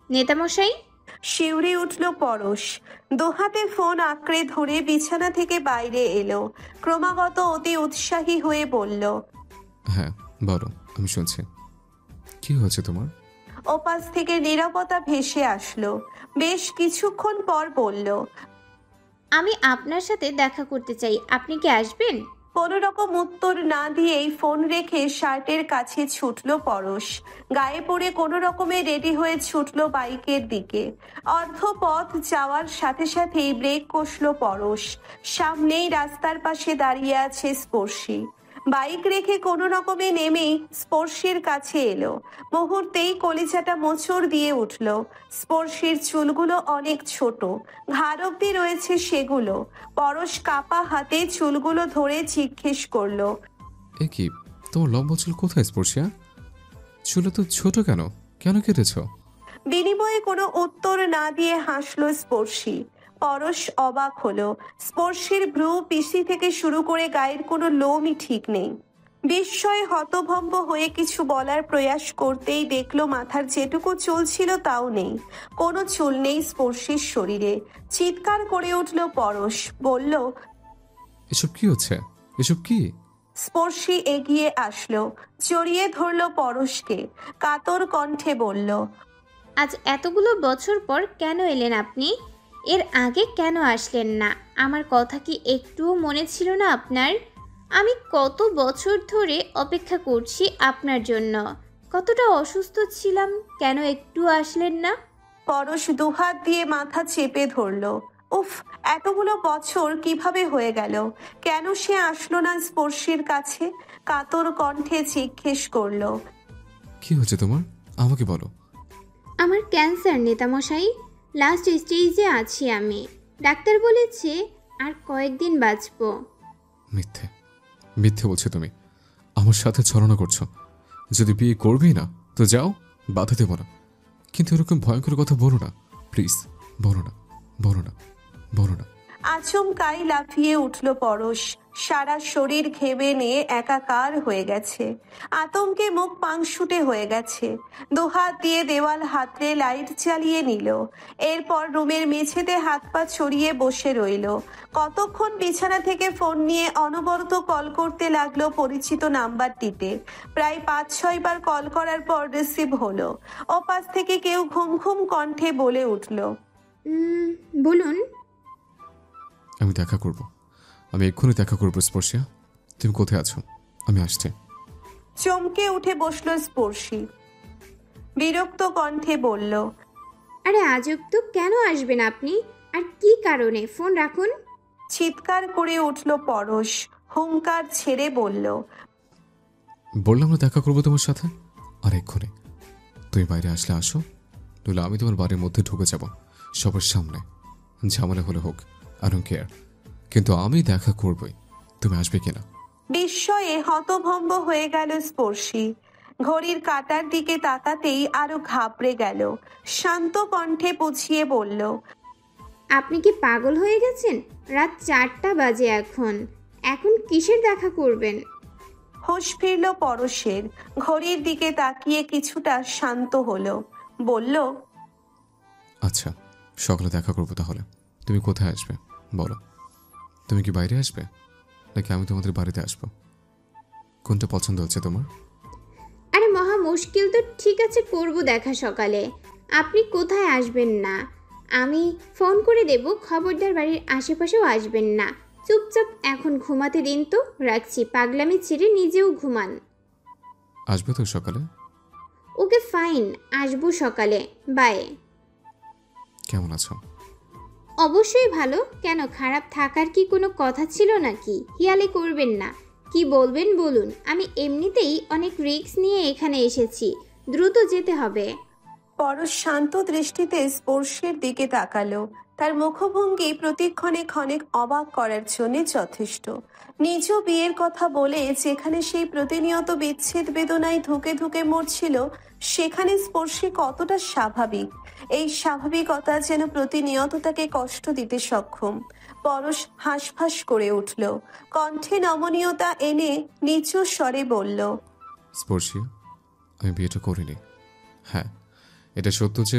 নেতামশাই। শিউরে উঠল পরশ। দুহাতে ফোন আঁকড়ে ধরে বিছানা থেকে বাইরে এলো। ক্রমাগত অতি উৎসাহী হয়ে বলল, হ্যাঁ বলো, আমি শুনছি। কি হয়েছে তোমার? ওপাশ থেকে নীরবতা ভেসে আসলো। বেশ কিছুক্ষণ পর বলল, আমি আপনার সাথে দেখা করতে চাই, আপনি কি আসবেন? কোনো রকম উত্তর না দিয়েই ফোন রেখে শার্টের কাছে ছুটল পরশ। গায়ে পড়ে কোনো রকমে রেডি হয়ে ছুটল বাইকের দিকে। অর্ধ পথ যাওয়ার সাথে সাথেই ব্রেক কষল পরশ। সামনেই রাস্তার পাশে দাঁড়িয়ে আছে স্পর্শী। বাইক রেখে কোনো রকমে নেমেই স্পর্শীর কাছে এলো। মুহূর্তেই কলিজাটা মোচড় দিয়ে উঠল। স্পর্শীর চুলগুলো অনেক ছোট, ঘাড় অব্দি রয়েছে সেগুলো। পরশ কাপা হাতে চুলগুলো ধরে জিজ্ঞেস করলো, এ কি, তোমার লম্বা চুল কোথায় স্পর্শিয়া? চুল তো ছোট কেন? কেন কেটেছ? বিনিময়ে কোনো উত্তর না দিয়ে হাসলো স্পর্শী। পরশ অবাক হলো। স্পর্শীর ভ্রু, পিসি থেকে শুরু করে গায়ের কোনো লোমই ঠিক নেই। বিস্ময়ে হতভম্ব হয়ে কিছু বলার প্রয়াস করতেই দেখলো মাথার যেটুকু চুল ছিল তাও নেই। কোনো চুল নেই স্পর্শীর শরীরে। চিৎকার করে উঠল পরশ, বলল, এসব কি হচ্ছে? এসব কি? স্পর্শী এগিয়ে আসলো, জড়িয়ে ধরলো পরশকে। কাতর কণ্ঠে বলল, আজ এতগুলো বছর পর কেন এলেন আপনি? এর আগে কেন আসলেন না? আমার কথা কি একটুও মনে ছিল না আপনার? আমি কত বছর ধরে অপেক্ষা করছি আপনার জন্য। কতটা অসুস্থ ছিলাম, কেন একটু আসলেন না? পরশ দুহাত দিয়ে মাথা চেপে ধরলো। উফ, এতগুলো বছর কিভাবে হয়ে গেল? কেন সে আসলো না স্পর্শীর কাছে? কাতর কণ্ঠে জিজ্ঞেস করলো, কি হচ্ছে তোমার? আমাকে বলো। আমার ক্যান্সার নেতামশাই, লাস্ট স্টেজে আছি আমি। ডাক্তার বলেছে আর কয়েকদিন বাঁচব। মিথ্যে, মিথ্যে বলছো তুমি। আমার সাথে ছলনা করছো। যদি বিয়ে করবেই না তো যাও, বাধা দেবো না। কিন্তু এরকম ভয়ঙ্কর কথা বলো না প্লিজ। বলো না, বলো না, বলো না। আচমকাই লাফিয়ে উঠল পরশ। সারা শরীর ঘেমে নিয়ে একাকার হয়ে গেছে। আতঙ্কে মুখ পাংশুটে হয়ে গেছে। দুহাত দিয়ে দেওয়াল হাতড়ে লাইট জ্বালিয়ে নিল। এরপর রুমের মেঝেতে হাত পা ছড়িয়ে বসে রইল। কতক্ষণ বিছানা থেকে ফোন নিয়ে অনবরত কল করতে লাগলো পরিচিত নাম্বারটিতে। প্রায় 5-6 বার কল করার পর রিসিভ হলো। ওপাশ থেকে কেউ ঘুম ঘুম কণ্ঠে বলে উঠল, বলুন। আমি দেখা করব, আমি এক্ষুনি দেখা করবো স্পর্শিয়া। তুমি কোথায় আছো? আমি আসছি। চমকে উঠে বসলো স্পর্শী। বিরক্ত কণ্ঠে বলল, আরে আজব তো, কেন আসবেন আপনি? আর কি কারণে? ফোন রাখুন। চিৎকার করে উঠল পরশ। হুঙ্কার ছেড়ে বলল, বললাম না দেখা করবো তোমার সাথে। আর এক্ষুনি তুমি বাইরে আসলে আসো, নইলে আমি তোমার বাড়ির মধ্যে ঢুকে যাব সবার সামনে। ঝামেলা হলে হোক, আই ডোন্ট কেয়ার, কিন্তু আমি দেখা করবই। তুমি আসবে কিনা? বিস্ময়ে হতভম্ব হয়ে গেল স্পর্শী। ঘড়ির কাঁটার দিকে তাকাতেই আরো ঘাবড়ে গেল। শান্ত কণ্ঠে বুঝিয়ে বলল, আপনি কি পাগল হয়ে গেছেন? রাত 4টা বাজে এখন। এখন কিসের দেখা করবেন? হুঁশ ফিরল পরশের। ঘড়ির দিকে তাকিয়ে কিছুটা শান্ত হলো। বলল, আচ্ছা, সকালে দেখা করবো তাহলে। তুমি কোথায় আসবে বলো? তুমি কি বাইরে আসবে নাকি আমি তোমাদের বাড়িতে আসবো? কোনটা পছন্দ হচ্ছে তোমার? আরে মহা মুশকিল তো, ঠিক আছে করব দেখা সকালে। আপনি কোথায় আসবেন না আমি ফোন করে দেব, খবরদার বাড়ির আশেপাশেও আসবেন না। চুপচাপ এখন ঘুমাতে দিন তো, রাখছি। পাগলামি ছেড়ে নিজেও ঘুমান। আসবে তো সকালে? ওকে ফাইন, আসবো সকালে। বাই। কেমন আছো? অবশ্যই ভালো। কেন, খারাপ থাকার কি কোনো কথা ছিল নাকি? হিয়ালি করবেন না। কি বলবেন বলুন। আমি এমনিতেই অনেক রিস্ক নিয়ে এখানে এসেছি, দ্রুত যেতে হবে। পরশ শান্ত দৃষ্টিতে স্পর্শের দিকে তাকালো। তার মুখভঙ্গি প্রতিক্ষণে ক্ষণিক অবাক করার জন্য যথেষ্ট। নিজ বিয়ের কথা বলে যেখানে সেই প্রতিনিয়ত বিচ্ছেদ বেদনায় ধুকে ধুকে মরছিল, সেখানে স্পর্শী কতটা স্বাভাবিক। এই স্বাভাবিকতা যেন প্রতিনিয়ত তাকে কষ্ট দিতে সক্ষম। পরশ হাঁসফাঁস করে উঠল। কণ্ঠে নমনীয়তা এনে নিচু স্বরে বলল, স্পর্শী, আমি বিয়েটা করিনি। হ্যাঁ, এটা সত্য যে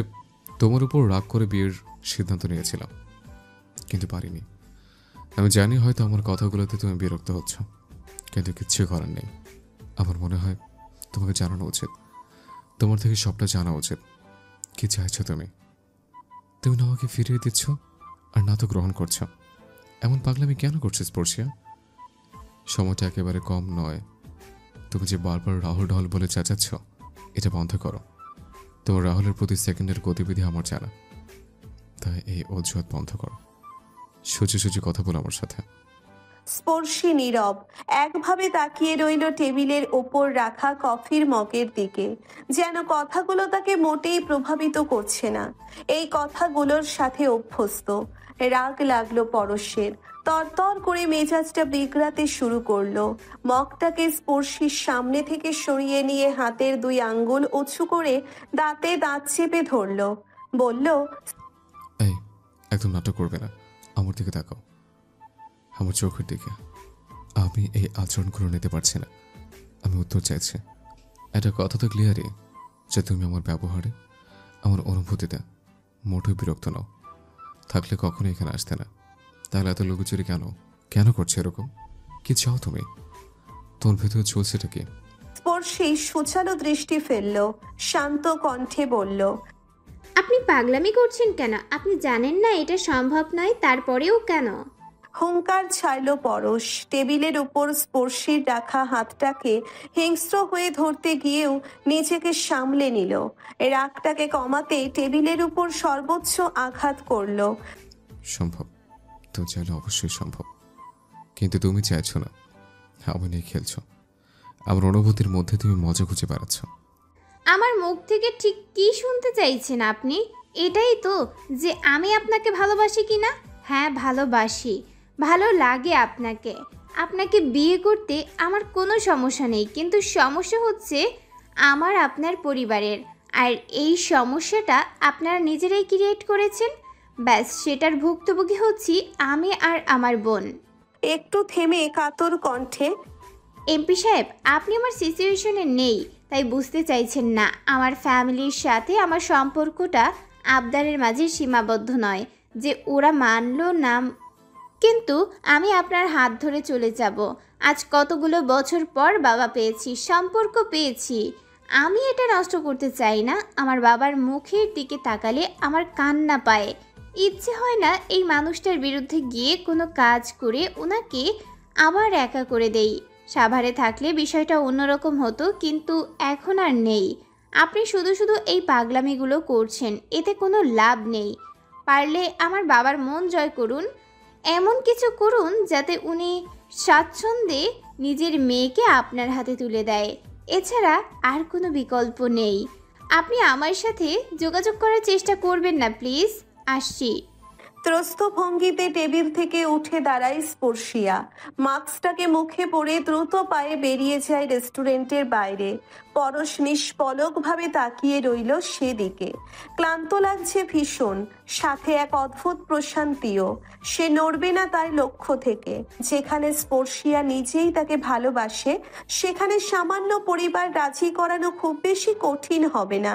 তোমার উপর রাগ করে বিয়ের সিদ্ধান্ত নিয়েছিলাম, কিন্তু পারিনি। আমি জানি হয়তো আমার কথাগুলোতে তুমি বিরক্ত হচ্ছ, কিন্তু কিচ্ছু করার নেই। আমার মনে হয় তোমাকে জানানো উচিত, তোমার থেকে সবটা জানা উচিত। কি চাইছো তুমি? তুমি না আমাকে ফিরিয়ে দিচ্ছ আর না তো গ্রহণ করছো। এমন পাগলামি কেন করছো স্পর্শিয়া? সময়টা একেবারে কম নয়। তুমি যে বারবার রাহুল ঢল বলে চেঁচাচ্ছ, এটা বন্ধ করো। তোমার রাহুলের প্রতি সেকেন্ডের গতিবিধি আমার জানা, তাই এই অজুহাত বন্ধ করো। সোজা সোজা কথা বলো আমার সাথে। স্পর্শী নীরব একভাবে তাকিয়ে রইল টেবিলের ওপর রাখা কফির মগের দিকে, যেন কথাগুলো তাকে মোটেই প্রভাবিত করছে না। এই কথাগুলোর সাথে অভ্যস্ত। রাগ লাগলো পরশের। তরতর করে মেজাজটা বিগড়াতে শুরু করলো। মগটাকে স্পর্শীর সামনে থেকে সরিয়ে নিয়ে হাতের 2 আঙ্গুল উঁচু করে দাঁতে দাঁত চেপে ধরলো। বলল, এই, একদম নাটক করবে না। আমার দিকে তাকাও, আমার চোখের দিকে। আমি এই আচরণগুলো নিতে পারছি না। আমি উত্তর চাইছি। একটা কথা তো ক্লিয়ারই, যে তুমি আমার ব্যবহারে, আমার অনুভূতিতে মোটেও বিরক্ত নও। থাকলে কখনো এখানে আসতে না। তাহলে এত লুকোচুরি কেন? কেন করছে এরকম? কি চাও তুমি? তোমার ভেতরে চলছেটা কি? স্পর্শী সুচালো দৃষ্টি ফেলল, শান্ত কণ্ঠে বলল, আপনি পাগলামি করছেন কেন? আপনি জানেন না এটা সম্ভব নয়, তারপরেও কেন? হুঙ্কার ছাড়ল পরশ। টেবিলের উপর স্পর্শীর রাখা হাতটাকে হিংস্র হয়ে ধরতে গিয়েও নিজেকে সামলে নিল। রাগটাকে কমাতে টেবিলের উপর সর্বোচ্চ আঘাত করল। সম্ভব তো চাইলে অবশ্যই সম্ভব, কিন্তু তুমি চাইছো না। আমি নিয়ে খেলছো। আমার অনুভূতির মধ্যে তুমি মজা খুঁজে বেড়াচ্ছ। আমার মুখ থেকে ঠিক কি শুনতে চাইছেন আপনি? এটাই তো, যে আমি আপনাকে ভালোবাসি কি না? হ্যাঁ, ভালোবাসি। ভালো লাগে আপনাকে। আপনাকে বিয়ে করতে আমার কোনো সমস্যা নেই, কিন্তু সমস্যা হচ্ছে আমার আপনার পরিবারের। আর এই সমস্যাটা আপনারা নিজেরাই ক্রিয়েট করেছেন। ব্যাস, সেটার ভুক্তভোগী হচ্ছি আমি আর আমার বোন। একটু থেমে কাতর কণ্ঠে, এমপি সাহেব, আপনি আমার সিচুয়েশনে নেই, তাই বুঝতে চাইছেন না। আমার ফ্যামিলির সাথে আমার সম্পর্কটা আবদারের মাঝে সীমাবদ্ধ নয় যে ওরা মানলো না, কিন্তু আমি আপনার হাত ধরে চলে যাব। আজ কতগুলো বছর পর বাবা পেয়েছি, সম্পর্ক পেয়েছি। আমি এটা নষ্ট করতে চাই না। আমার বাবার মুখের দিকে তাকালে আমার কান্না পায়। ইচ্ছে হয় না এই মানুষটার বিরুদ্ধে গিয়ে কোনো কাজ করে ওনাকে আবার একা করে দেই। সাভারে থাকলে বিষয়টা অন্যরকম হতো, কিন্তু এখন আর নেই। আপনি শুধু শুধু এই পাগলামিগুলো করছেন, এতে কোনো লাভ নেই। পারলে আমার বাবার মন জয় করুন। এমন কিছু করুন যাতে উনি স্বাচ্ছন্দ্যে নিজের মেয়েকে আপনার হাতে তুলে দেয়। এছাড়া আর কোনো বিকল্প নেই। আপনি আমার সাথে যোগাযোগ করার চেষ্টা করবেন না প্লিজ। আসছি। ত্রস্ত ভঙ্গিতে টেবিল থেকে উঠে দাঁড়ায় স্পর্শিয়া। মাস্কটাকে মুখে পরে দ্রুত পায়ে বেরিয়ে যায় রেস্টুরেন্টের বাইরে। পরশ নিষ্পলকভাবে তাকিয়ে রইল সেদিকে। ক্লান্ত লাগছে ভীষণ, সাথে এক অদ্ভুত প্রশান্তিও। সে নড়বে না তার লক্ষ্য থেকে। যেখানে স্পর্শিয়া নিজেই তাকে ভালোবাসে, সেখানে সামান্য পরিবার রাজি করানো খুব বেশি কঠিন হবে না।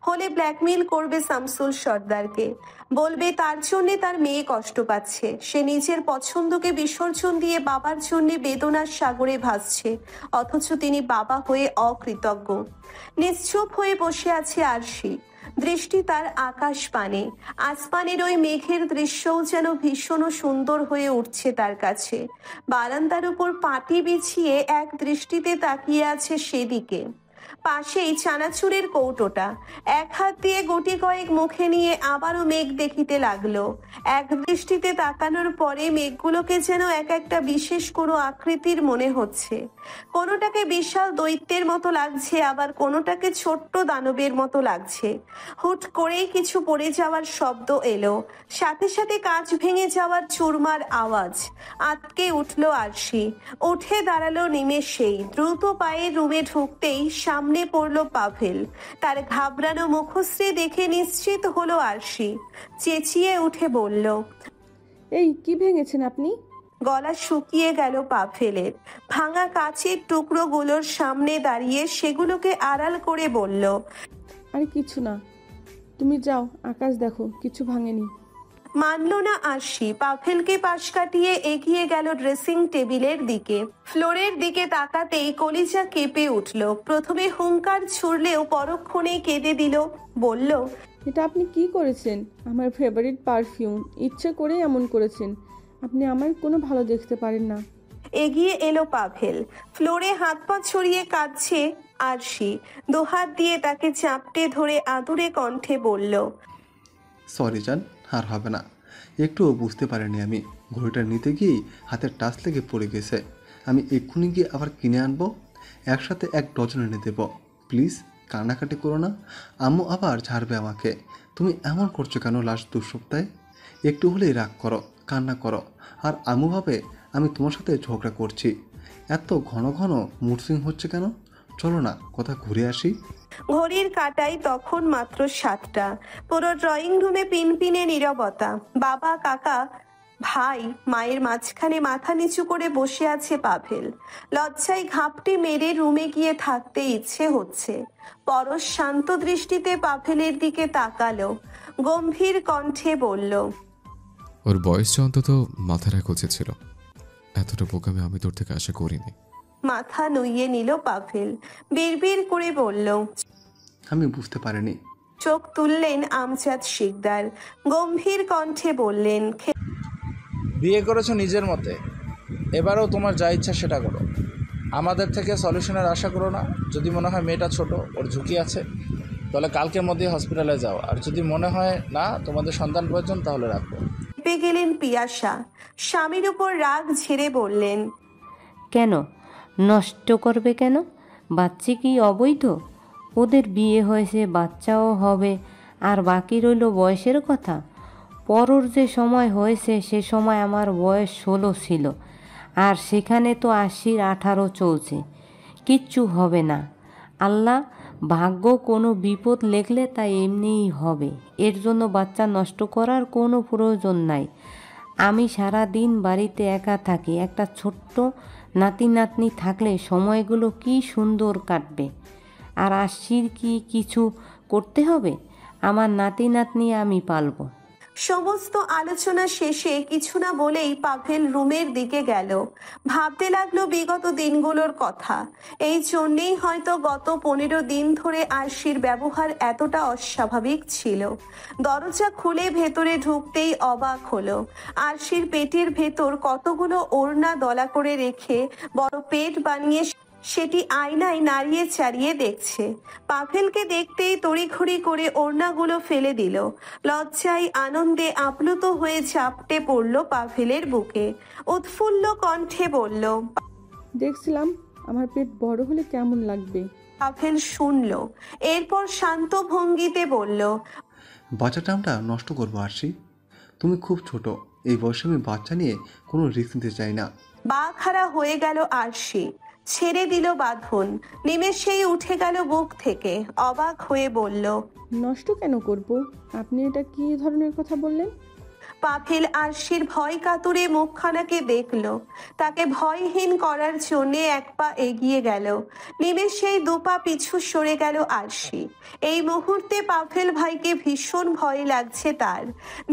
হলে ব্ল্যাকমেইল করবে শামসুল সর্দারকে। বলবে তার জন্যে তার মেয়ে কষ্ট পাচ্ছে। সে নিজের পছন্দকে বিসর্জন দিয়ে বাবার জন্য বেদনার সাগরে ভাসছে, অথচ তিনি বাবা হয়ে অকৃতজ্ঞ। নিশ্চুপ হয়ে বসে আছে আরশি। দৃষ্টি তার আকাশ পানে। আসমানের ওই মেঘের দৃশ্যও যেন ভীষণ সুন্দর হয়ে উঠছে তার কাছে। বারান্দার উপর পাটি বিছিয়ে এক দৃষ্টিতে তাকিয়ে আছে সেদিকে। পাশেই চানাচুরের কৌটোটা। এক হাত দিয়ে গুটি কয়েক মুখে নিয়ে আবারও মেঘ দেখিতে লাগলো। এক দৃষ্টিতে তাকানোর পরে মেঘগুলোকে যেন এক একটা বিশেষ কোনো আকৃতির মনে হচ্ছে। কোনোটাকে বিশাল দৈত্যের মতো লাগছে, আবার কোনোটাকে ছোট্ট দানবের মতো লাগছে। হুট করেই কিছু পড়ে যাওয়ার শব্দ এলো, সাথে সাথে কাঁচ ভেঙে যাওয়ার চুরমার আওয়াজ। আটকে উঠল আরশি। উঠে দাঁড়ালো নিমেষেই। দ্রুত পায়ে রুমে ঢুকতেই সামনে পড়ল পাভেল। তার ঘাবড়ানো মুখশ্রী দেখে নিশ্চিত হলো আরশি। চেঁচিয়ে উঠে বলল, এই কি ভেঙেছেন আপনি? গলা শুকিয়ে গেল পাভেলের। ভাঙা কাচের টুকরোগুলোর সামনে দাঁড়িয়ে সেগুলোকে আড়াল করে বলল, আরে কিছু না। তুমি যাও, আকাশ দেখো, কিছু ভাঙেনি। মানল না আরশি। পাভেলকে পাশ কাটিয়ে এগিয়ে গেল ড্রেসিং টেবিলের দিকে। ফ্লোরের দিকে তাকাতেই কলিজা কেঁপে উঠল। প্রথমে হুঙ্কার ছুড়লেও পরক্ষণেই কেঁদে দিল। বলল, এটা আপনি কি করেছেন? আমার ফেভারিট পারফিউম, ইচ্ছে করেই এমন করেছেন। আপনি আমার কোনো ভালো দেখতে পারেন না। এগিয়ে এলো পাভেল। ফ্লোরে হাত পা ছড়িয়ে কাঁদছে আরশি। দুহাত দিয়ে তাকে চাপটে ধরে আদুরে কণ্ঠে বলল, সরি জান, আর হবে না। একটুও বুঝতে পারিনি আমি। ঘড়িটা নিতে গিয়েই হাতের টাচ লেগে পড়ে গেছে। আমি এক্ষুনি গিয়ে আবার কিনে আনবো। একসাথে 1 ডজন এনে দেবো। প্লিজ কান্নাকাটি করো না। আম্মু আবার ঝাড়বে আমাকে। তুমি এমন করছো কেন লাস্ট 2 সপ্তাহে? একটু হলেই রাগ করো, কান্না করো, আর আম্মু ভাবে আমি তোমার সাথে ঝগড়া করছি। এত ঘন ঘন মুড সুইং হচ্ছে কেন? চলো না কোথা ঘুরে আসি। ঘড়ির কাঁটায় তখন মাত্র 7টা। পুরো ড্রয়িং রুমে পিনপিনে নীরবতা। বাবা, কাকা, ভাই, মায়ের মাঝখানে মাথা নিচু করে বসে আছে পাভেল। লজ্জায় ঘাপটি মেরে রুমে গিয়ে থাকতে ইচ্ছে হচ্ছে। পরশ শান্ত দৃষ্টিতে পাভেলের দিকে তাকালো। গম্ভীর কণ্ঠে বলল, ওর বয়সটা অন্তত মাথা রাখা উচিত ছিল। এতটা বোকামি আমি তোর থেকে আশা করিনি। মাথা নুইয়ে নিল পাভেল। বিড়বিড় করে বলল, আমি বুঝতে পারিনি। চোখ তুললেন আমজাদ শিকদার। গম্ভীর কণ্ঠে বললেন, বিয়ে করেছো নিজের মতে, এবারেও তোমার যা ইচ্ছা সেটা করো। আমাদের থেকে সলিউশনের আশা করো না। যদি মনে হয় মেয়েটা ছোট, ওর ঝুঁকি আছে, তাহলে কালকের মধ্যে হসপিটালে যাও। আর যদি মনে হয় না তোমাদের সন্তান প্রয়োজন, তাহলে রাখো। চেপে গেলেন পিয়াসা। স্বামীর উপর রাগ ঝেড়ে বললেন, কেন নষ্ট করবে কেন? বাচ্চা কি অবৈধ? ওদের বিয়ে হয়েছে, বাচ্চাও হবে, আর বাকি রইল বয়সের কথা। পরর যে সময় হয়েছে সে সময় আমার বয়স 16 ছিল, আর সেখানে তো 80-র 18 চলছে। কিচ্ছু হবে না। আল্লাহ ভাগ্য কোনো বিপদ লেখলে তা এমনিই হবে। এর জন্য বাচ্চা নষ্ট করার কোনো প্রয়োজন নাই। আমি সারা দিন বাড়িতে একা থাকি। একটা ছোট্ট নাতি নাতনি থাকলে সময়গুলো কি সুন্দর কাটবে। আর আশির কি কিছু করতে হবে? আমার নাতি নাতনি আমি পালবো। সমস্ত আলোচনা শেষে কিছু না বলেই পাভেল রুমের দিকে গেল। ভাবতে লাগলো বিগত দিনগুলোর কথা। এই জন্যেই হয়তো গত 15 দিন ধরে আরশির ব্যবহার এতটা অস্বাভাবিক ছিল। দরজা খুলে ভেতরে ঢুকতেই অবাক হলো। আরশির পেটের ভেতর কতগুলো ওড়না দলা করে রেখে বড় পেট বানিয়ে সেটি আয়নায় নাড়িয়ে চাড়িয়ে দেখছে। পাভেলকে দেখতেই তড়িঘড়ি করে ওড়নাগুলো ফেলে দিল। লজ্জায় আনন্দে আপ্লুত হয়ে ঝাপটে পড়ল পাভেলের বুকে। উৎফুল্ল কণ্ঠে বলল, দেখছিলাম আমার পেট বড় হলে কেমন লাগবে। পাভেল শুনল। এরপর শান্ত ভঙ্গিতে বলল, বাচ্চাটা আমরা নষ্ট করবো আরশি। তুমি খুব ছোট। এই বয়সে আমি বাচ্চা নিয়ে কোনো রিস্ক নিতে চাই না। বাখারা হয়ে গেল আরশি। ছেড়ে দিল বাঁধন। নিমেষেই উঠে গেল বুক থেকে। অবাক হয়ে বলল, নষ্ট কেন করব? আপনি এটা কি ধরনের কথা বললেন? পাভেল আরশির ভয় কাতুরে মুখখানাকে দেখল। তাকে ভয়হীন করার জন্যে 1 পা এগিয়ে গেল। নিমেষেই 2 পা পিছু সরে গেল আরশি। এই মুহূর্তে পাভেল ভাইকে ভীষণ ভয় লাগছে তার।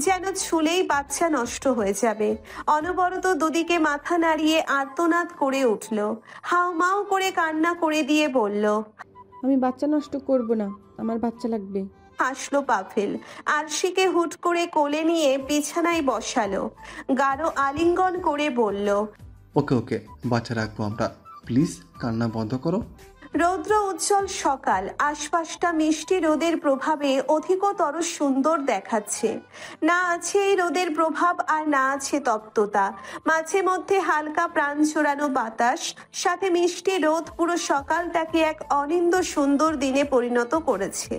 যেন ছুলেই বাচ্চা নষ্ট হয়ে যাবে। অনবরত দুদিকে মাথা নাড়িয়ে আর্তনাদ করে উঠল। হাউমাউ করে কান্না করে দিয়ে বলল, আমি বাচ্চা নষ্ট করব না, আমার বাচ্চা লাগবে। হাসলো পাভেল। আরশিকে হুট করে কোলে নিয়ে বিছানায় বসালো। গাঢ় আলিঙ্গন করে বলল, ওকে ওকে, বাচ্চা রাখবো আমরা। প্লিজ কান্না বন্ধ করো। রৌদ্র উজ্জ্বল সকাল। আশপাশটা মিষ্টি রোদের প্রভাবে অধিকতর সুন্দর দেখাচ্ছে। না আছে এই রোদের প্রভাব, আর না আছে তপ্ততা। মাঝে মধ্যে হালকা প্রাণ জোড়ানো বাতাস, সাথে মিষ্টি রোদ পুরো সকালটাকে এক অনিন্দ সুন্দর দিনে পরিণত করেছে।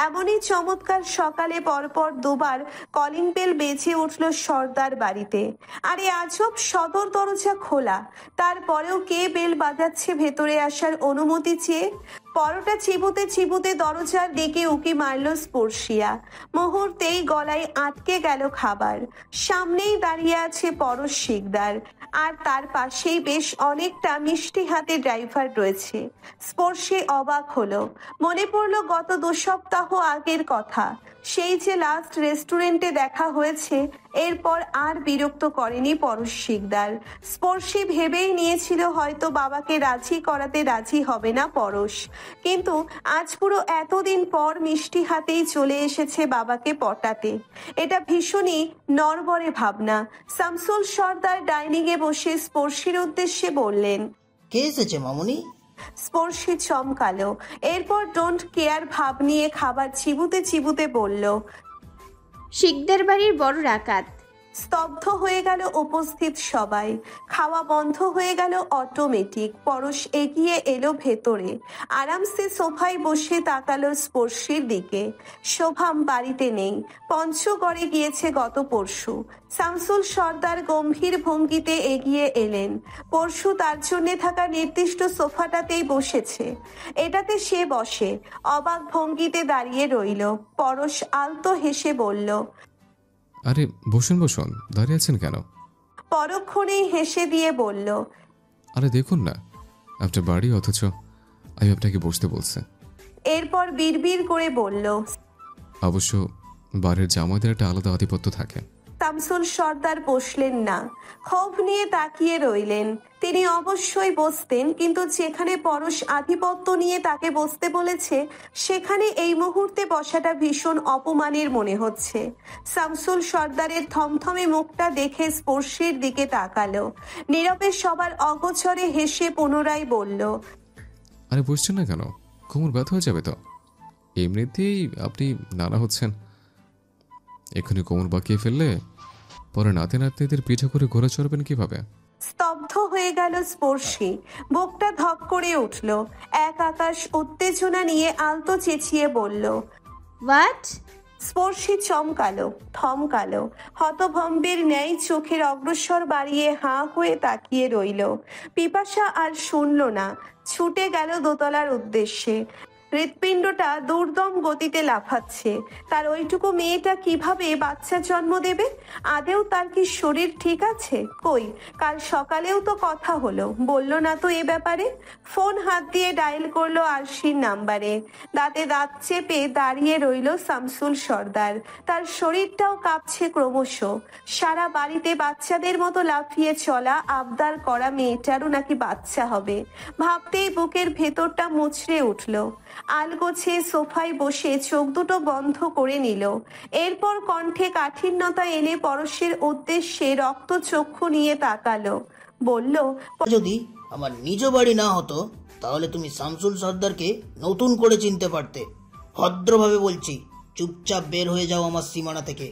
এমনই চমৎকার সকালে পরপর 2 বার কলিং বেল বেজে উঠল সর্দার বাড়িতে। আরে আজব, সদর দরজা খোলা, তারপরেও কে বেল বাজাচ্ছে ভেতরে আসার অনুমতি চেয়ে। পরোটা চিবুতে চিবুতে দরজার দিকে উকি মারল স্পর্শিয়া। মুহূর্তেই গলায় আটকে গেল খাবার। সামনেই দাঁড়িয়ে আছে পরশ শিকদার, আর তার পাশেই বেশ অনেকটা মিষ্টি হাতে ড্রাইভার রয়েছে। স্পর্শী অবাক হলো। মনে পড়ল গত 2 সপ্তাহ আগের কথা। সেই যে লাস্ট রেস্টুরেন্টে দেখা হয়েছে, এরপর আর বিরক্ত করেনি পরশ শিকদার। স্পর্শী ভেবেই নিয়েছিল হয়তো বাবাকে রাজি করাতে রাজি হবে না পরশ, কিন্তু আজ পুরো এতদিন পর মিষ্টি হাতেই চলে এসেছে বাবাকে পটাতে। এটা ভীষণই নড়বড়ে ভাবনা। শামসুল সর্দার ডাইনিংয়ে বসে স্পর্শীর উদ্দেশ্যে বললেন, কে এসেছে মামুনি? স্পর্শী চমকালো। এরপর ডোন্ট কেয়ার ভাব নিয়ে খাবার চিবুতে চিবুতে বলল, শিকদার বাড়ির বড় ডাকাত। স্তব্ধ হয়ে গেল উপস্থিত সবাই। খাওয়া বন্ধ হয়ে গেল অটোমেটিক। পরশ এগিয়ে এলো ভেতরে। আরামসে সোফায় বসে তাকালো স্পর্শীর দিকে। শোভাম বাড়িতে নেই, পঞ্চগড়ে গিয়েছে গত পরশু। শামসুল সর্দার গম্ভীর ভঙ্গিতে এগিয়ে এলেন। পরশু তার জন্য থাকা নির্দিষ্ট সোফাটাতেই বসেছে, এটাতে সে বসে। অবাক ভঙ্গিতে দাঁড়িয়ে রইল। পরশ আলতো হেসে বলল, আরে বসুন বসুন, দাঁড়িয়ে আছেন কেন? পরক্ষণেই হেসে দিয়ে বলল, আরে দেখুন না, আপনার বাড়ি, অথচ আমি আপনাকে বসতে বলছে। এরপর বিড়বিড় করে বলল, অবশ্য বাড়ির জামাইদের একটা আলাদা আধিপত্য থাকে। শামসুল সর্দার বসলেন না, ক্ষোভ নিয়ে তাকিয়ে রইলেন। তিনি অবশ্যই বসতেন, কিন্তু যেখানে পরশ আধিপত্য নিয়ে তাকে বসতে বলেছে, সেখানে এই মুহূর্তে বসাটা ভীষণ অপমানের মনে হচ্ছে। শামসুল সর্দারের থমথমে মুখটা দেখে স্পর্শীর দিকে তাকালো। নীরবে সবার অগোচরে হেসে পুনরায় বলল, আরে বসছেন না কেন? কোমর ব্যথা হয়ে যাবে তো। এমনিতেই আপনি নানা হচ্ছেন, এখানে কোমর বাঁকিয়ে ফেললে পরে নাতি নাতনিদের পিঠে করে ঘোরা চড়বেন কিভাবে? স্তব্ধ হয়ে গেল স্পর্শী। বুকটা ধক করে উঠল। এক আকাশ উত্তেজনা নিয়ে আলতো চেঁচিয়ে বলল, হোয়াট? স্পর্শী চমকালো, থমকালো। হতভম্বের ন্যায় চোখের অগ্রসর বাড়িয়ে হাঁ হয়ে তাকিয়ে রইল। পিপাসা আর শুনল না, ছুটে গেল দোতলার উদ্দেশ্যে। হৃৎপিণ্ডটা দুর্দম গতিতে লাফাচ্ছে। তার ওইটুকু মেয়েটা কিভাবে বাচ্চা জন্ম দেবে? আদেও তার কি শরীর ঠিক আছে? কই, কাল সকালেও তো কথা হলো, বলল না তো এ ব্যাপারে। ফোন হাত দিয়ে ডায়াল করলো আরশির নাম্বারে। দাঁতে দাঁত চেপে দাঁড়িয়ে রইল শামসুল সর্দার। তার শরীরটাও কাঁপছে ক্রমশ। সারা বাড়িতে বাচ্চাদের মতো লাফিয়ে চলা, আবদার করা মেয়েটারও নাকি বাচ্চা হবে। ভাবতেই বুকের ভেতরটা মুচড়ে উঠল। আলগোছে সোফায় বসে চোখ দুটো বন্ধ করে নিল। এরপর কণ্ঠে কাঠিন্যতা এনে পরশের উদ্দেশ্যে রক্ত চক্ষু নিয়ে তাকালো। বলল, যদি আমার নিজ বাড়ি না হতো, তাহলে তুমি শামসুল সর্দারকে নতুন করে চিনতে পারতে। ভদ্রভাবে বলছি, চুপচাপ বের হয়ে যাও আমার সীমানা থেকে।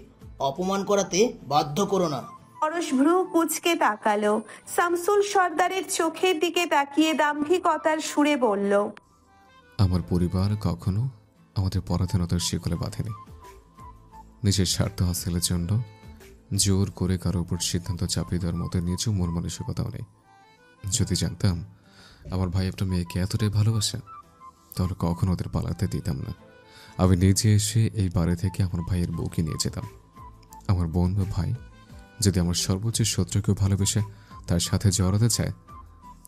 অপমান করাতে বাধ্য করো না। পরশ ভ্রু কুচকে তাকালো। শামসুল সর্দারের চোখের দিকে তাকিয়ে দাম্ভিকতার সুরে বলল, আমার পরিবার কখনো আমাদের পরাধীনতার শিকলে বাঁধেনি। নিজের স্বার্থ হাসিলের জন্য জোর করে কারো উপর সিদ্ধান্ত চাপিয়ে দেওয়ার মতো নিচু মন মানসিকতাও নেই। যদি জানতাম আমার ভাই একটা মেয়েকে এতটাই ভালোবাসে, তাহলে কখনো ওদের পালাতে দিতাম না। আমি নিজে এসে এই বাড়ি থেকে আমার ভাইয়ের বউকে নিয়ে যেতাম। আমার বোন বা ভাই যদি আমার সর্বোচ্চ শত্রুকেও ভালোবেসে তার সাথে জড়াতে চায়,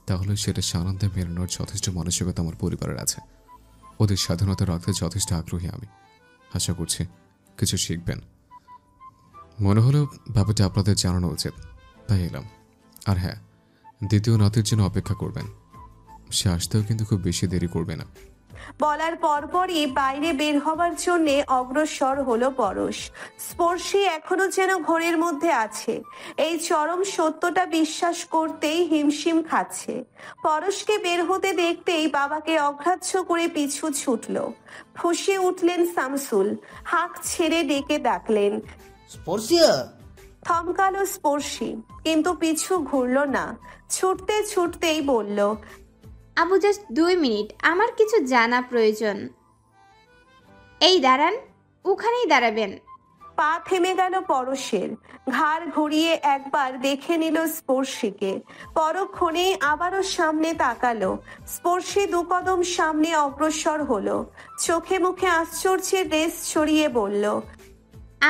তাহলে সেটা সানন্দে মেরানোর যথেষ্ট মানসিকতা আমার পরিবারের আছে। ওদের স্বাধীনতা রাখতে যথেষ্ট আগ্রহী আমি। আশা করছি কিছু শিখবেন। মনে হলো ব্যাপারটা আপনাদের জানানো উচিত, তাই এলাম। আর হ্যাঁ, দ্বিতীয় নাতির জন্য অপেক্ষা করবেন। সে আসতেও কিন্তু খুব বেশি দেরি করবে না। বলার পরপরই বাইরে বের হবার জন্য অগ্রসর হলো পরশ। স্পর্শী এখনো যেন ঘোরের মধ্যে আছে। এই চরম সত্যটা বিশ্বাস করতেই হিমশিম খাচ্ছে। পরশকে বের হতে দেখতেই বাবাকে অগ্রাহ্য করে পিছু ছুটল। ফুঁসে উঠলেন শামসুল। হাঁক ছেড়ে ডেকে ডাকলেন, স্পর্শিয়া। থমকালো স্পর্শী, কিন্তু পিছু ঘুরল না। ছুটতে ছুটতেই বলল, আবু জাস্ট 2 মিনিট, আমার কিছু জানা প্রয়োজন। এই দাঁড়ান, ওখানেই দাঁড়াবেন। পা থেমে গেল পরশের। ঘাড় ঘুরিয়ে একবার দেখে নিল স্পর্শীকে। পরক্ষণেই আবারও সামনে তাকালো। স্পর্শী 2 কদম সামনে অগ্রসর হলো। চোখে মুখে আশ্চর্যের রেশ ছড়িয়ে বলল,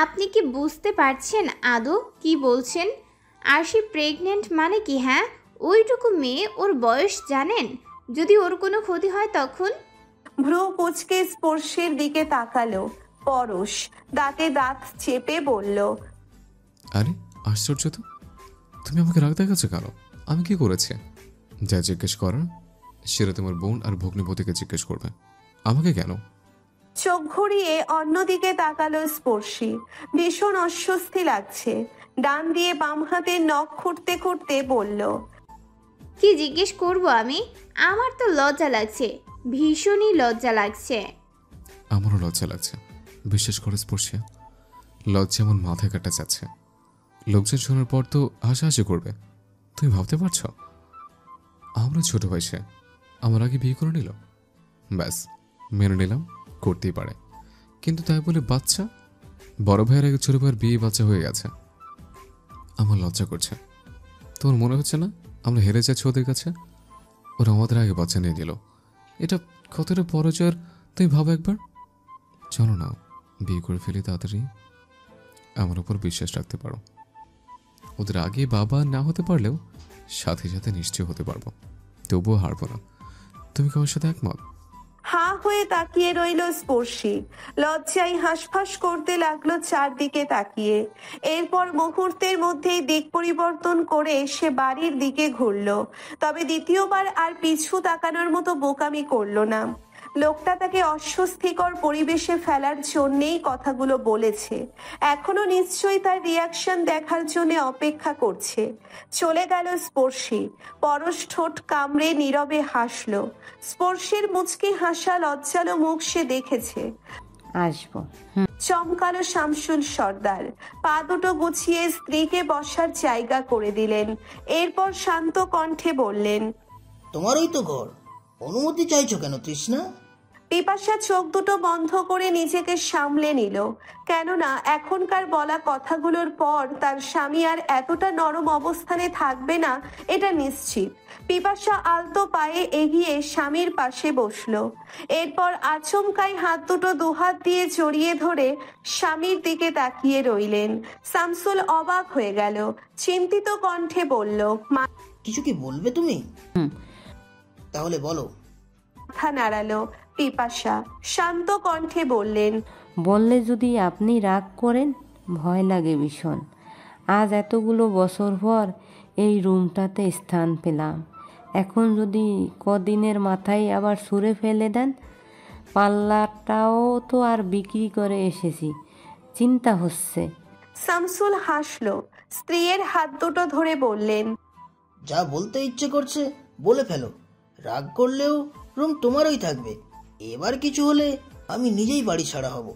আপনি কি বুঝতে পারছেন আদৌ কি বলছেন? আরশি প্রেগনেন্ট মানে কি? হ্যাঁ, ওইটুকু মেয়ে, ওর বয়স জানেন? যদি ওর কোনো ক্ষতি হয় তখন? ভ্রু কুচকে স্পর্শের দিকে তাকালো পরশ। দাঁতে দাঁত চেপে বলল, আরে আশ্চর্য তো, তুমি আমাকে রাগ দেখাচ্ছ কেন? আমি কি করেছি? যা জিজ্ঞেস করার সেটা তোমার বোন আর ভগ্নিপতিকে জিজ্ঞেস করবে, আমাকে কেন? চোখ ঘুরিয়ে অন্যদিকে তাকালো স্পর্শী। ভীষণ অস্বস্তি লাগছে। ডান দিয়ে বাম হাতের নখ খুঁড়তে খুঁড়তে বলল, কি জিজ্ঞেস করব আমি? আমার তো লজ্জা লাগছে, ভীষণই লজ্জা লাগছে। আমারও লজ্জা লাগছে, বিশেষ করে স্পর্শিয়া। লজ্জা এমন মাথায় কাটা যাচ্ছে। লোকজন শোনার পর তো হাসাহাসি করবে। তুমি ভাবতে পারছো? আমরা ছোট বয়সে আমার আগে বিয়ে করে নিল। ব্যাস, মেনে নিলাম, করতেই পারে। কিন্তু তাই বলে বাচ্চা? বড় ভাইয়ের আগে ছোট ভাইয়ের বিয়ে বাচ্চা হয়ে গেছে। আমার লজ্জা করছে। তোমার মনে হচ্ছে না আমরা হেরে যাচ্ছি ওদের কাছে? ওরা আমাদের আগে বাচ্চা নিয়ে নিল। এটা কতটা পরাজয়ের তুমি ভাবো একবার। চলো না, বিয়ে করে ফেলি তাড়াতাড়ি। আমার উপর বিশ্বাস রাখতে পারো। ওদের আগে বাবা না হতে পারলেও সাথে সাথে নিশ্চয় হতে পারবো। তবুও হারবো না। তুমি কি আমার সাথে একমত? হাঁ হয়ে তাকিয়ে রইল স্পর্শী। লজ্জায় হাঁসফাঁস করতে লাগলো চারদিকে তাকিয়ে। এরপর মুহূর্তের মধ্যেই দিক পরিবর্তন করে সে বাড়ির দিকে ঘুরল। তবে দ্বিতীয়বার আর পিছু তাকানোর মতো বোকামি করল না। লোকটা তাকে অস্বস্তিকর পরিবেশে ফেলার জন্যেই কথাগুলো বলেছে। এখনো নিশ্চয়ই তার রিয়াকশন দেখার জন্য অপেক্ষা করছে। চলে গেল স্পর্শী। পরশ ঠোঁট কামড়ে নীরবে হাসলো। স্পর্শীর মুচকি হাসা লজ্জালো মুখ সে দেখেছে। আসবো। চমকালো শামসুল সর্দার। পা দুটো গুছিয়ে স্ত্রীকে বসার জায়গা করে দিলেন। এরপর শান্ত কণ্ঠে বললেন, তোমারই তো ঘর, অনুমতি চাইছো কেন তৃষ্ণা? পিপাসা চোখ দুটো বন্ধ করে নিজেকে সামলে নিল। কেননা এখনকার বলা কথাগুলোর পর তার স্বামী আর এতটা নরম অবস্থানে থাকবে না, এটা নিশ্চিত। পিপাসা আলতো পায়ে এগিয়ে স্বামীর পাশে বসলো। এরপর আচমকাই হাত দুটো দুহাত দিয়ে জড়িয়ে ধরে স্বামীর দিকে তাকিয়ে রইলেন। শামসুল অবাক হয়ে গেল। চিন্তিত কণ্ঠে বলল, কিছু কি বলবে তুমি? তাহলে বলো। মাথা নাড়ালো পিপাসা। শান্ত কণ্ঠে বললেন, বললে যদি আপনি রাগ করেন? ভয় লাগে ভীষণ। আজ এতগুলো বছর পর এই রুমটাতে স্থান পেলাম। এখন যদি কদিনের মাথায় আবার ছুঁড়ে ফেলে দেন? পাল্লাটাও তো আর বিক্রি করে এসেছি, চিন্তা হচ্ছে। শামসুল হাসলো। স্ত্রীর হাত দুটো ধরে বললেন, যা বলতে ইচ্ছে করছে বলে ফেলো। রাগ করলেও রুম তোমারই থাকবে। এবার কিছু হলে আমি নিজেই বাড়ি ছাড়া হব।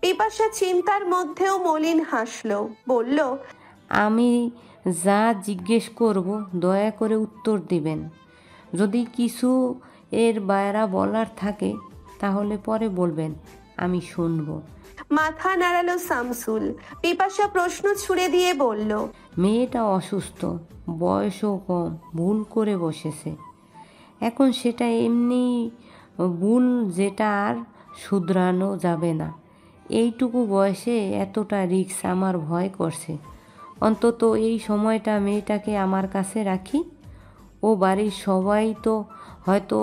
পিপাসা চিন্তার মধ্যেও মলিন হাসলো। বলল, আমি যা জিজ্ঞেস করব দয়া করে উত্তর দিবেন। যদি কিছু এর বাইরে বলার থাকে তাহলে পরে বলবেন, আমি শুনব। মাথা নাড়ালো শামসুল। পিপাসা প্রশ্ন ছুড়ে দিয়ে বলল, মেয়েটা অসুস্থ, বয়সও কম, ভুল করে বসেছে। এখন সেটা এমনি ভুল যেটা আর শুধরানো যাবে না। এইটুকু বয়সে এতটা রিস্ক আমার ভয় করছে। অন্তত এই সময়টা মেয়েটাকে আমার কাছে রাখি। ও বাড়ির সবাই তো হয়তো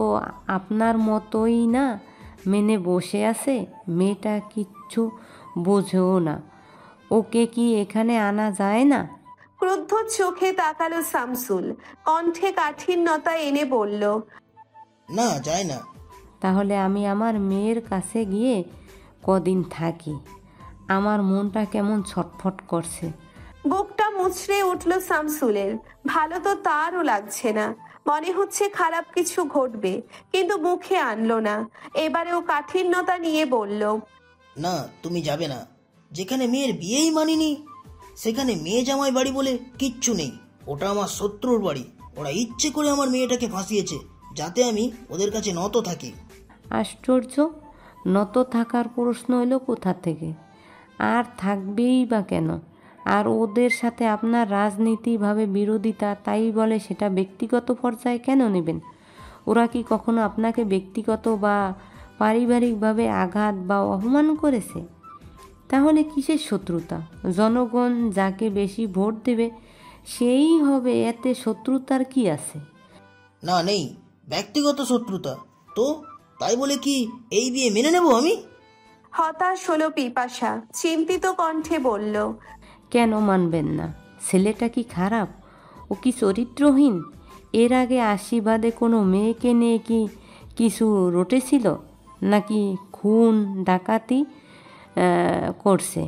আপনার মতোই না মেনে বসে আছে। মেয়েটা কিচ্ছু বোঝেও না। ওকে কি এখানে আনা যায় না? ক্রুদ্ধ চোখে তাকালো শামসুল। কণ্ঠে কাঠিন্যতা এনে বলল, না, যায় না। তাহলে আমি আমার মেয়ের কাছে গিয়ে কদিন থাকি। আমার মনটা কেমন ছটফট করছে। বুকটা মুচড়ে উঠল শামসুলের। ভালো তো তারও লাগছে না। মনে হচ্ছে খারাপ কিছু ঘটবে, কিন্তু মুখে আনলো না। এবারেও কাঠিন্যতা নিয়ে বলল, না, তুমি যাবে না। যেখানে মেয়ের বিয়েই মানিনি সেখানে মেয়ে জামাই বাড়ি বলে কিচ্ছু নেই। ওটা আমার শত্রুর বাড়ি। ওরা ইচ্ছে করে আমার মেয়েটাকে ফাঁসিয়েছে যাতে আমি ওদের কাছে নত থাকি। আশ্চর্য, নত থাকার প্রশ্ন এলো কোথা থেকে? আর থাকবেই বা কেন? আর ওদের সাথে আপনার রাজনীতিভাবে বিরোধিতা, তাই বলে সেটা ব্যক্তিগত পর্যায়ে কেন নেবেন? ওরা কি কখনো আপনাকে ব্যক্তিগত বা পারিবারিকভাবে আঘাত বা অপমান করেছে? তাহলে কিসের শত্রুতা? জনগণ যাকে বেশি ভোট দেবে সেই হবে, এতে শত্রুতার কি আছে? না, নেই ব্যক্তিগত শত্রুতা। তো তাই বলে কি এই বিয়ে মেনে নেব আমি? হতাশ হলো পিপাসা, চিন্তিত কণ্ঠে বলল, কেন মানবেন না? ছেলেটা কি খারাপ? ও কি চরিত্রহীন? এর আগে আশীর্বাদে কোনো মেয়েকে নিয়ে কি কিছু রটেছিল? নাকি খুন ডাকাতি করছে?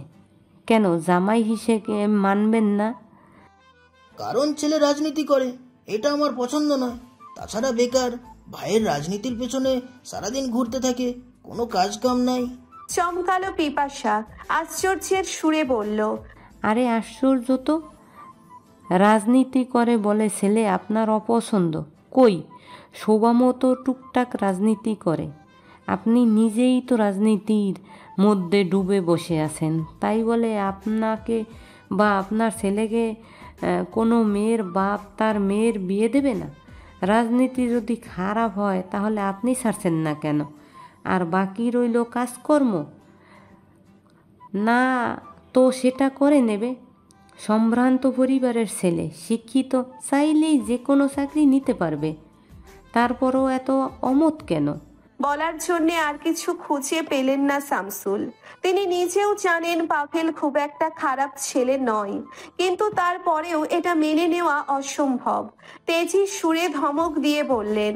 কেন জামাই হিসেবে মানবেন না? কারণ ছেলে রাজনীতি করে, এটা আমার পছন্দ নয়। তাছাড়া বেকার, ভাইয়ের রাজনীতির পেছনে সারাদিন ঘুরতে থাকে, কোনো কাজ কাম নাই। চমকালো পিপাসা, আশ্চর্যের সুরে বলল, আরে আশ্চর্য তো! রাজনীতি করে বলে ছেলে আপনার অপছন্দ? কই, শোভামও তো টুকটাক রাজনীতি করে। আপনি নিজেই তো রাজনীতির মধ্যে ডুবে বসে আছেন, তাই বলে আপনাকে বা আপনার ছেলেকে কোনো মেয়ের বাপ তার মেয়ের বিয়ে দেবে না? রাজনীতি যদি খারাপ হয় তাহলে আপনি ছাড়ছেন না কেন? আর বাকি রইল কাজকর্ম, না তো সেটা করে নেবে। সম্ভ্রান্ত পরিবারের ছেলে, শিক্ষিত, চাইলেই যে কোনো চাকরি নিতে পারবে। তারপরও এত অমত কেন? বলার জন্যে আর কিছু খুঁজে পেলেন না শামসুল। তিনি নিজেও জানেন পাভেল খুব একটা খারাপ ছেলে নয়, কিন্তু তারপরেও এটা মেনে নেওয়া অসম্ভব। তেজি সুরে ধমক দিয়ে বললেন,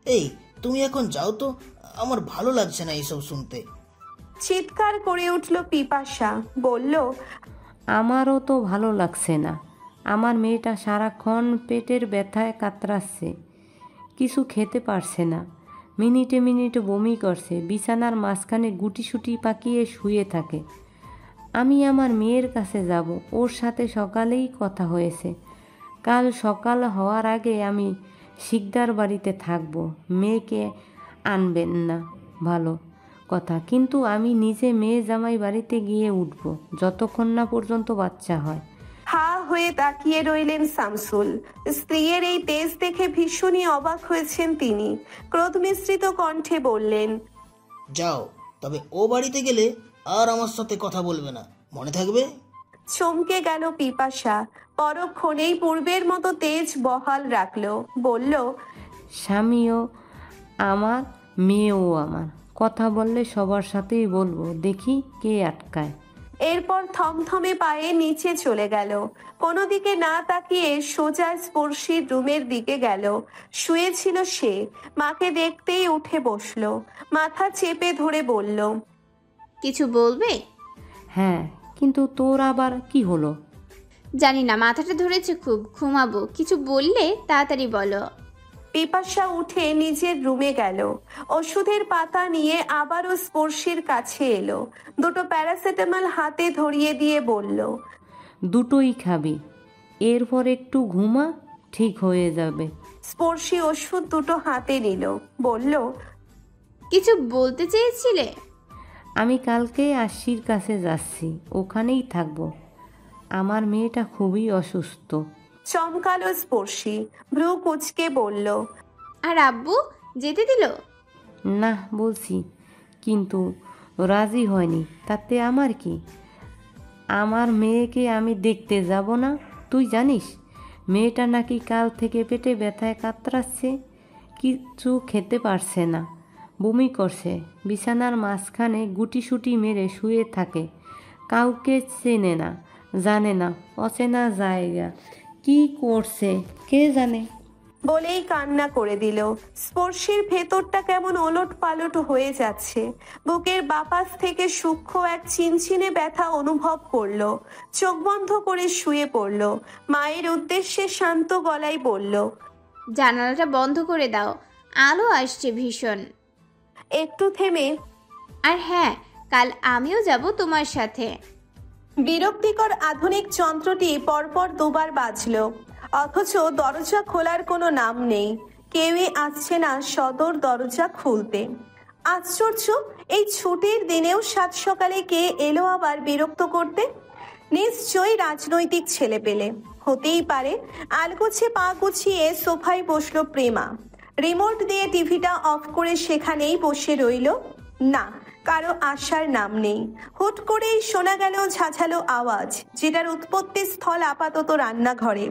এই তুমি এখন যাও তো, আমার ভালো লাগছে না এইসব শুনতে। চিৎকার করে উঠল পিপাসা, বলল, আমারও তো ভালো লাগছে না। আমার মেয়েটা সারাক্ষণ পেটের ব্যথায় কাতরাচ্ছে, কিছু খেতে পারছে না, মিনিটে মিনিটে বমি করছে, বিছানার মাঝখানে গুটিসুটি পাকিয়ে শুয়ে থাকে। আমি আমার মেয়ের কাছে যাব, ওর সাথে সকালেই কথা হয়েছে। কাল সকাল হওয়ার আগে আমি শিকদার বাড়িতে থাকব। মেয়েকে আনবেন না, ভালো কথা, কিন্তু আমি নিজে মেয়ে জামাই বাড়িতে গিয়ে উঠব যতক্ষণ না পর্যন্ত বাচ্চা হয়। হা হয়ে তাকিয়ে রইলেন শামসুল। স্ত্রীর এই তেজ দেখে ভীষণই অবাক হয়েছেন তিনি। ক্রোধ মিশ্রিত কণ্ঠে বললেন, যাও, তবে ও বাড়িতে গেলে আর আমার সাথে কথা বলবে না, মনে থাকবে। চমকে গেল পিপাসা, পরক্ষণেই পূর্বের মতো তেজ বহাল রাখলো, বলল, স্বামীও আমার, মেয়েও আমার। কথা বললে সবার সাথেই বলবো, দেখি কে আটকায়। এরপর থমথমে পায়ে নিচে চলে গেল। কোনো দিকে না তাকিয়ে সোজা স্পর্শীর রুমের দিকে গেল। শুয়েছিল সে, মাকে দেখতেই উঠে বসলো, মাথা চেপে ধরে বলল, কিছু বলবে? হ্যাঁ, কিন্তু তোর আবার কি হলো? জানি না, মাথাটা ধরেছে খুব, ঘুমাবো। কিছু বললে তাড়াতাড়ি বলো। পিপাসা উঠে নিজের রুমে গেল। ওষুধের পাতা নিয়ে আবারও স্পর্শীর কাছে এলো। দুটো প্যারাসিটামল হাতে ধরিয়ে দিয়ে বলল, দুটোই খাবি, এরপর একটু ঘুমা, ঠিক হয়ে যাবে। স্পর্শী ওষুধ দুটো হাতে নিল, বলল, কিছু বলতে চেয়েছিলে? আমি কালকে আশির কাছে যাচ্ছি, ওখানেই থাকবো। আমার মেয়েটা খুবই অসুস্থ। চমকালো স্পর্শী, ভ্রু কুচকে বলল, আর আব্বু যেতে দিল? না বলছি, কিন্তু রাজি হয়নি। তাতে আমার কি? আমার মেয়েকে আমি দেখতে যাব না? তুই জানিস মেয়েটা নাকি কাল থেকে পেটে ব্যথায় কাতরাচ্ছে, কিছু খেতে পারছে না, বমি করছে, বিছানার মাঝখানে গুটিসুটি মেরে শুয়ে থাকে, কাউকে চেনে না, জানে না, অচেনা জায়গা, কি করছে কে জানে। বলেই কান্না করে দিল। স্পর্শীর ভেতরটা কেমন ওলট পালট হয়ে যাচ্ছে। বুকের বাপাস থেকে সূক্ষ্ম এক চিনচিনে ব্যথা অনুভব করলো। চোখ বন্ধ করে শুয়ে পড়ল। মায়ের উদ্দেশ্যে শান্ত গলায় বলল, জানালাটা বন্ধ করে দাও, আলো আসছে ভীষণ। একটু থেমে, আর হ্যাঁ, কাল আমিও যাব তোমার সাথে। বিরক্তিকর আধুনিক যন্ত্রটি পরপর দুবার বাজলো, অথচ দরজা খোলার কোনো নাম নেই। কেউই আসছে না সদর দরজা খুলতে। আশ্চর্য, এই ছুটির দিনেও সাত সকালে কে এলো আবার বিরক্ত করতে? নিশ্চয়ই রাজনৈতিক ছেলে পেলে হতেই পারে। আলগুছে পা গুছিয়ে সোফায় বসলো প্রেমা। রিমোট দিয়ে টিভিটা অফ করে সেখানেই বসে রইল। না, কারো আসার নাম নেই। হুট করেই শোনা গেল ঝাঝালো আওয়াজ, যেটার উৎপত্তি স্থল আপাতত রান্নাঘরে।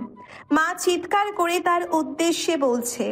মা চিৎকার করে তার উদ্দেশ্যে বলছে,